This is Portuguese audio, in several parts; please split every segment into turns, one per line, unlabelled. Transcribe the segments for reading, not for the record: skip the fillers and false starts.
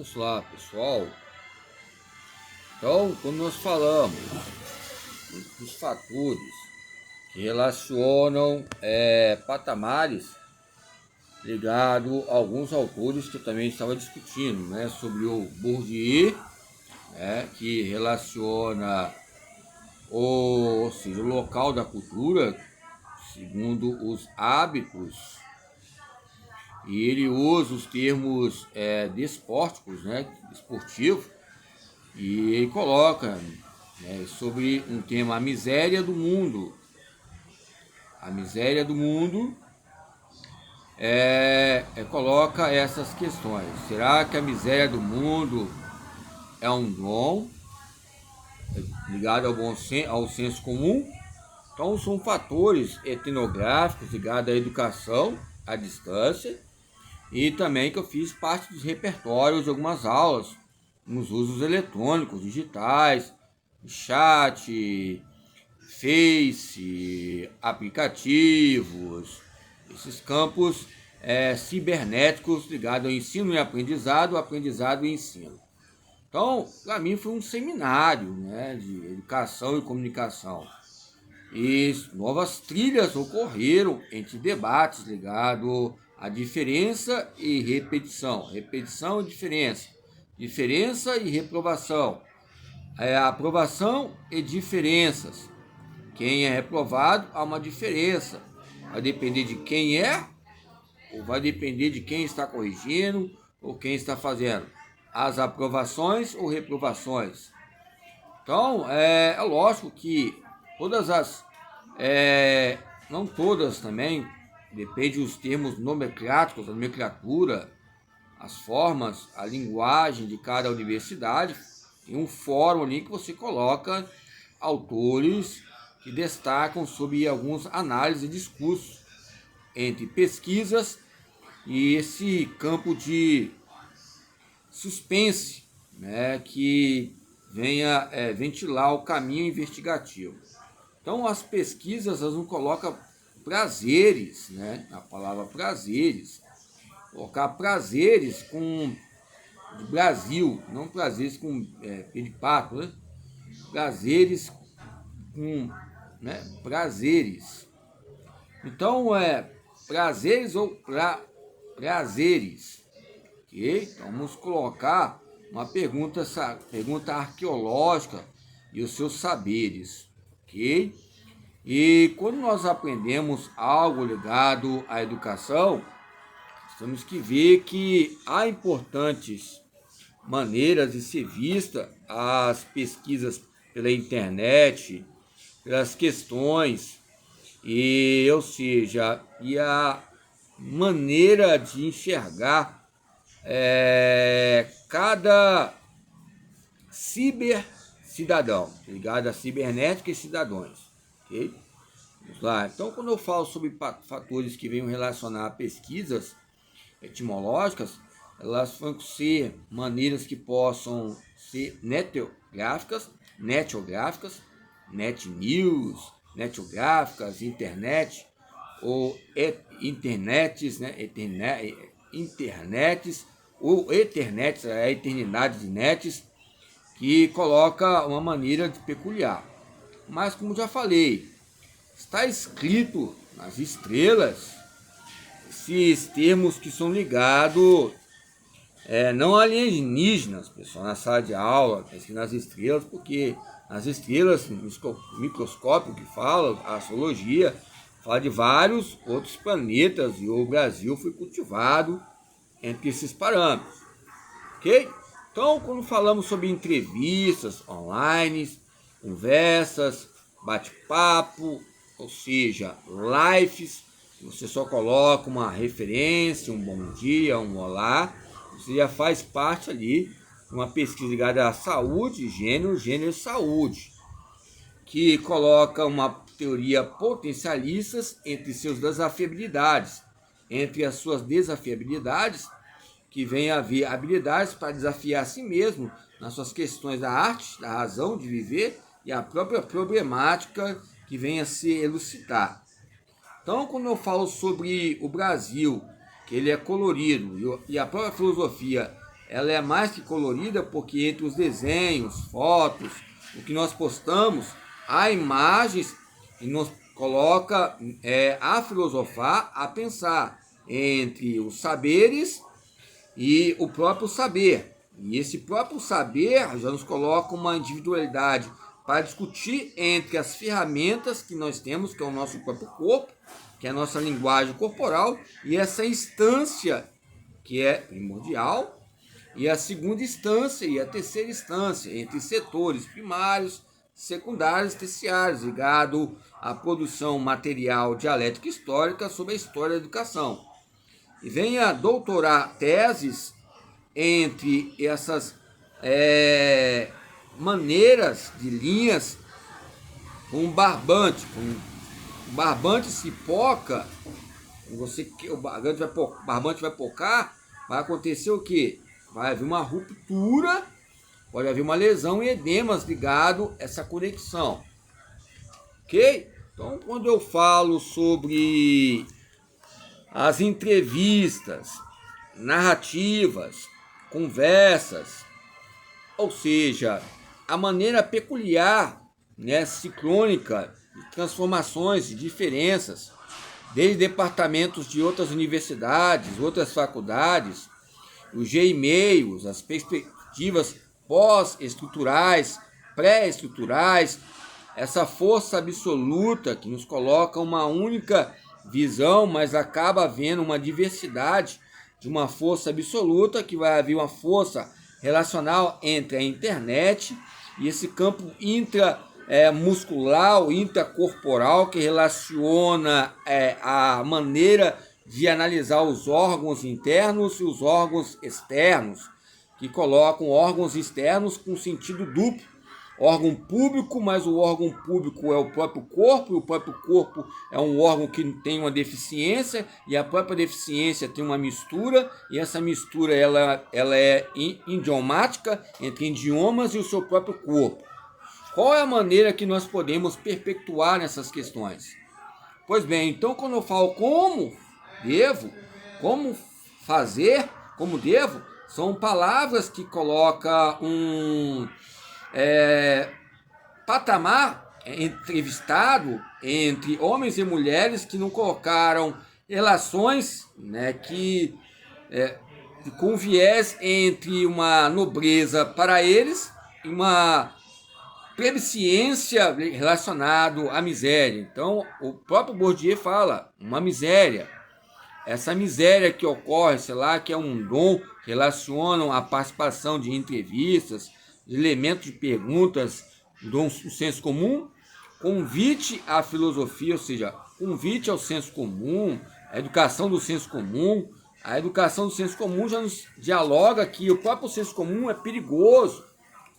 Vamos lá, pessoal. Então, quando nós falamos dos fatores que relacionam patamares, ligado a alguns autores que eu também estava discutindo, né, sobre o Bourdieu, né, que relaciona ou seja, o local da cultura segundo os hábitos, e ele usa os termos despórticos, né, esportivo, e ele coloca, né, sobre um tema, a miséria do mundo. A miséria do mundo coloca essas questões. Será que a miséria do mundo é um dom ligado ao senso comum? Então são fatores etnográficos ligados à educação à distância, e também que eu fiz parte dos repertórios de algumas aulas nos usos eletrônicos, digitais, chat, Face, aplicativos, esses campos cibernéticos ligados ao ensino e aprendizado e ensino. Então, para mim foi um seminário, né, de educação e comunicação. E novas trilhas ocorreram entre debates ligados à diferença e repetição. Repetição e diferença. Diferença e reprovação. Aprovação e diferenças. Quem é reprovado, há uma diferença. Vai depender de quem é, ou vai depender de quem está corrigindo, ou quem está fazendo as aprovações ou reprovações. Então, é lógico que todas as... não todas também, depende dos termos nomencláticos, a nomenclatura, as formas, a linguagem de cada universidade. Tem um fórum ali que você coloca autores que destacam sobre algumas análises e discursos entre pesquisas e esse campo de suspense, né, que venha ventilar o caminho investigativo. Então as pesquisas elas não colocam prazeres, né, a palavra prazeres, colocar prazeres com de Brasil, não prazeres com peripato, né? Prazeres com, né, prazeres. Então prazeres ou prazeres, ok? Então vamos colocar uma pergunta arqueológica e os seus saberes, ok? E quando nós aprendemos algo ligado à educação, temos que ver que há importantes maneiras de ser vista as pesquisas pela internet, pelas questões, ou seja, e a maneira de enxergar cada cibercidadão, ligado à cibernética e cidadãos, ok? Vamos lá. Então, quando eu falo sobre fatores que venham relacionar a pesquisas etimológicas, elas vão ser maneiras que possam ser netográficas, net news, netográficas, internet, ou internets, né, internets, ou eternets, a eternidade de nets, que coloca uma maneira peculiar. Mas, como já falei, está escrito nas estrelas esses termos que são ligados não alienígenas, pessoal, na sala de aula, nas estrelas, porque as estrelas, microscópio que fala, a astrologia, fala de vários outros planetas, e o Brasil foi cultivado entre esses parâmetros, ok? Então, quando falamos sobre entrevistas online, conversas, bate-papo, ou seja, lives, você só coloca uma referência, um bom dia, um olá, você já faz parte ali de uma pesquisa ligada à saúde, gênero e saúde, que coloca uma teoria potencialistas entre seus desafiabilidades, entre as suas desafiabilidades, que vem a haver habilidades para desafiar a si mesmo nas suas questões da arte, da razão de viver e a própria problemática que vem a se elucidar. Então, quando eu falo sobre o Brasil, que ele é colorido e a própria filosofia ela é mais que colorida porque entre os desenhos, fotos, o que nós postamos, há imagens e nos coloca a filosofar, a pensar entre os saberes e o próprio saber. E esse próprio saber já nos coloca uma individualidade para discutir entre as ferramentas que nós temos, que é o nosso próprio corpo, que é a nossa linguagem corporal, e essa instância que é primordial, e a segunda instância e a terceira instância, entre setores primários, secundários e terciários, ligado à produção material dialética histórica sobre a história da educação. E venha doutorar teses entre essas maneiras de linhas com barbante. O barbante se poca, o barbante vai pocar, vai acontecer o quê? Vai haver uma ruptura, pode haver uma lesão e edemas ligado a essa conexão. Ok? Então, quando eu falo sobre as entrevistas, narrativas, conversas, ou seja, a maneira peculiar, sincrônica, de transformações e diferenças, desde departamentos de outras universidades, outras faculdades, os G-e-mails, as perspectivas pós-estruturais, pré-estruturais, essa força absoluta que nos coloca uma única visão, mas acaba havendo uma diversidade de uma força absoluta, que vai haver uma força relacional entre a internet e esse campo intramuscular, intracorporal, que relaciona a maneira de analisar os órgãos internos e os órgãos externos, que colocam órgãos externos com sentido duplo. Órgão público, mas o órgão público é o próprio corpo, e o próprio corpo é um órgão que tem uma deficiência, e a própria deficiência tem uma mistura, e essa mistura ela é idiomática entre idiomas e o seu próprio corpo. Qual é a maneira que nós podemos perpetuar nessas questões? Pois bem, então quando eu falo como fazer, como devo, são palavras que colocam um patamar entrevistado entre homens e mulheres que não colocaram relações com viés entre uma nobreza para eles e uma plebisciência relacionado à miséria. Então, o próprio Bourdieu fala, uma miséria. Essa miséria que ocorre, sei lá, que é um dom, relacionam a participação de entrevistas, de elementos de perguntas do senso comum, convite à filosofia, ou seja, convite ao senso comum, a educação do senso comum. A educação do senso comum já nos dialoga que o próprio senso comum é perigoso.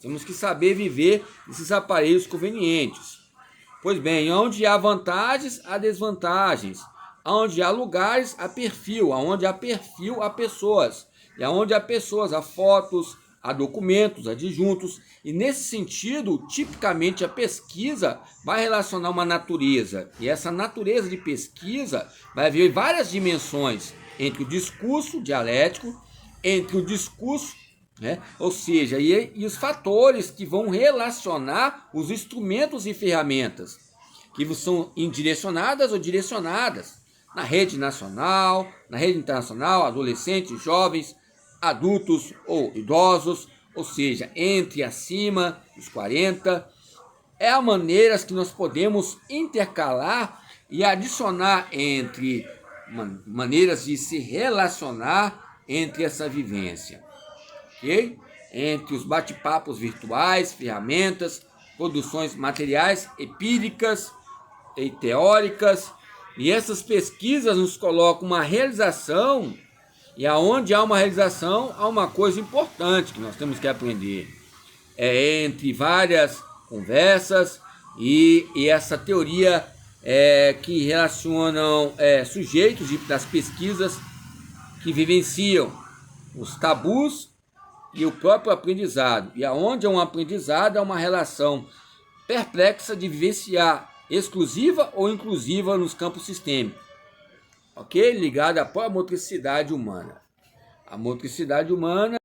Temos que saber viver esses aparelhos convenientes. Pois bem, onde há vantagens, há desvantagens. Onde há lugares, há perfil. Onde há perfil, há pessoas. E onde há pessoas, há fotos, há documentos, há adjuntos. E nesse sentido, tipicamente a pesquisa vai relacionar uma natureza. E essa natureza de pesquisa vai haver várias dimensões entre o discurso dialético, entre o discurso, ou seja, e os fatores que vão relacionar os instrumentos e ferramentas que são indirecionadas ou direcionadas na rede nacional, na rede internacional, adolescentes, jovens, adultos ou idosos, ou seja, entre acima dos 40. É a maneira que nós podemos intercalar e adicionar entre maneiras de se relacionar entre essa vivência. Okay? Entre os bate-papos virtuais, ferramentas, produções materiais, empíricas e teóricas. E essas pesquisas nos colocam uma realização, e aonde há uma realização, há uma coisa importante que nós temos que aprender. Entre várias conversas e essa teoria que relacionam sujeitos das pesquisas que vivenciam os tabus e o próprio aprendizado. E aonde é um aprendizado, é uma relação perplexa de vivenciar exclusiva ou inclusiva nos campos sistêmicos. Ok? Ligada à própria motricidade humana. A motricidade humana